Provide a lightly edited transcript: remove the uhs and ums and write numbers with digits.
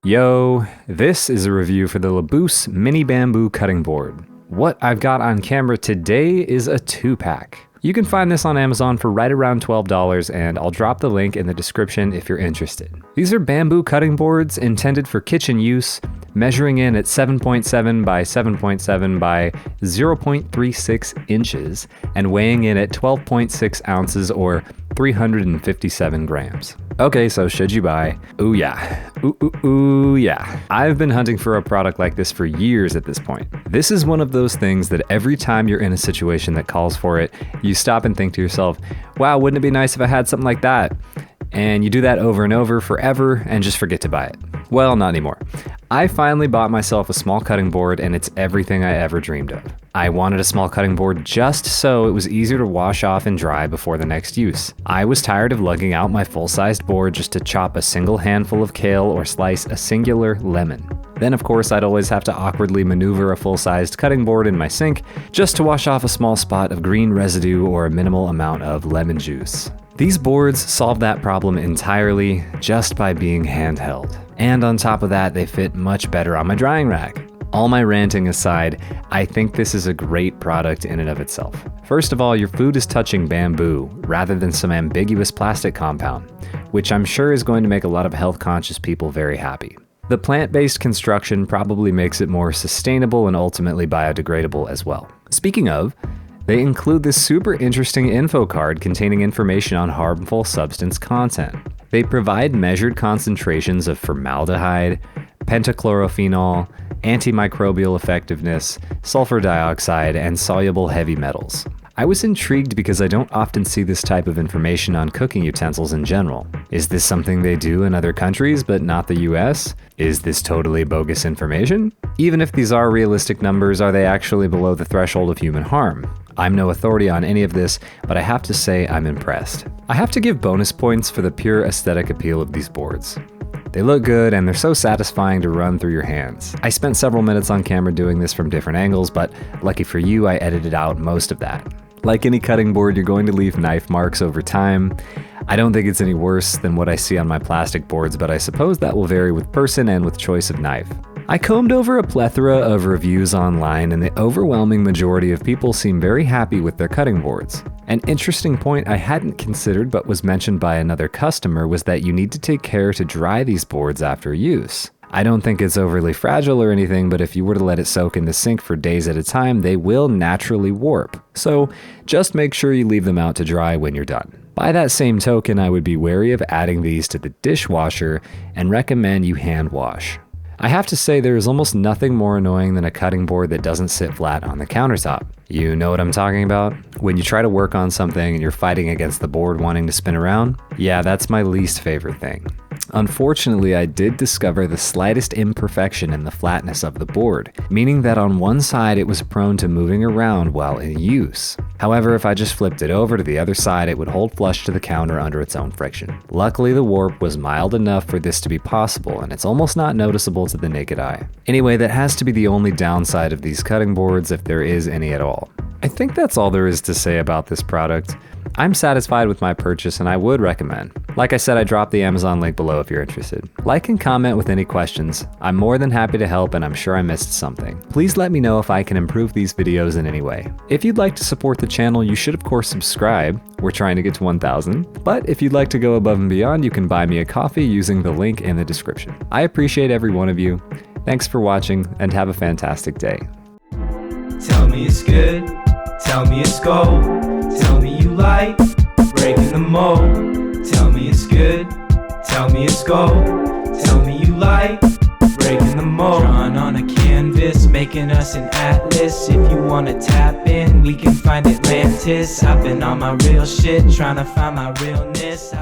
Yo, this is a review for the Laboos mini bamboo cutting board. What I've got on camera today is a 2-pack. You can find this on Amazon for right around $12, and I'll drop the link in the description if you're interested. These are bamboo cutting boards intended for kitchen use, measuring in at 7.7 by 7.7 by 0.36 inches and weighing in at 12.6 ounces or 357 grams. Okay, so should you buy? Ooh yeah. Ooh yeah. I've been hunting for a product like this for years at this point. This is one of those things that every time you're in a situation that calls for it, you stop and think to yourself, wow, wouldn't it be nice if I had something like that? And you do that over and over forever and just forget to buy it. Well, not anymore. I finally bought myself a small cutting board, and it's everything I ever dreamed of. I wanted a small cutting board just so it was easier to wash off and dry before the next use. I was tired of lugging out my full-sized board just to chop a single handful of kale or slice a singular lemon. Then of course I'd always have to awkwardly maneuver a full-sized cutting board in my sink just to wash off a small spot of green residue or a minimal amount of lemon juice. These boards solve that problem entirely just by being handheld. And on top of that, they fit much better on my drying rack. All my ranting aside, I think this is a great product in and of itself. First of all, your food is touching bamboo rather than some ambiguous plastic compound, which I'm sure is going to make a lot of health-conscious people very happy. The plant-based construction probably makes it more sustainable and ultimately biodegradable as well. Speaking of, they include this super interesting info card containing information on harmful substance content. They provide measured concentrations of formaldehyde, pentachlorophenol, antimicrobial effectiveness, sulfur dioxide, and soluble heavy metals. I was intrigued because I don't often see this type of information on cooking utensils in general. Is this something they do in other countries but not the US? Is this totally bogus information? Even if these are realistic numbers, are they actually below the threshold of human harm? I'm no authority on any of this, but I have to say I'm impressed. I have to give bonus points for the pure aesthetic appeal of these boards. They look good and they're so satisfying to run through your hands. I spent several minutes on camera doing this from different angles, but lucky for you, I edited out most of that. Like any cutting board, you're going to leave knife marks over time. I don't think it's any worse than what I see on my plastic boards, but I suppose that will vary with person and with choice of knife. I combed over a plethora of reviews online, and the overwhelming majority of people seem very happy with their cutting boards. An interesting point I hadn't considered but was mentioned by another customer was that you need to take care to dry these boards after use. I don't think it's overly fragile or anything, but if you were to let it soak in the sink for days at a time, they will naturally warp. So just make sure you leave them out to dry when you're done. By that same token, I would be wary of adding these to the dishwasher and recommend you hand wash. I have to say there is almost nothing more annoying than a cutting board that doesn't sit flat on the countertop. You know what I'm talking about? When you try to work on something and you're fighting against the board wanting to spin around? Yeah, that's my least favorite thing. Unfortunately, I did discover the slightest imperfection in the flatness of the board, meaning that on one side it was prone to moving around while in use. However, if I just flipped it over to the other side, it would hold flush to the counter under its own friction. Luckily, the warp was mild enough for this to be possible, and it's almost not noticeable to the naked eye. Anyway, that has to be the only downside of these cutting boards, if there is any at all. I think that's all there is to say about this product. I'm satisfied with my purchase and I would recommend. Like I said, I dropped the Amazon link below if you're interested. Like and comment with any questions. I'm more than happy to help and I'm sure I missed something. Please let me know if I can improve these videos in any way. If you'd like to support the channel, you should of course subscribe. We're trying to get to 1,000. But if you'd like to go above and beyond, you can buy me a coffee using the link in the description. I appreciate every one of you. Thanks for watching and have a fantastic day. Tell me it's good, tell me it's gold, tell me you like breaking the mold. Tell me it's good, tell me it's gold, tell me you like breaking the mold. Drawn on a canvas, making us an atlas. If you wanna tap in, we can find Atlantis. I've been on my real shit, trying to find my realness.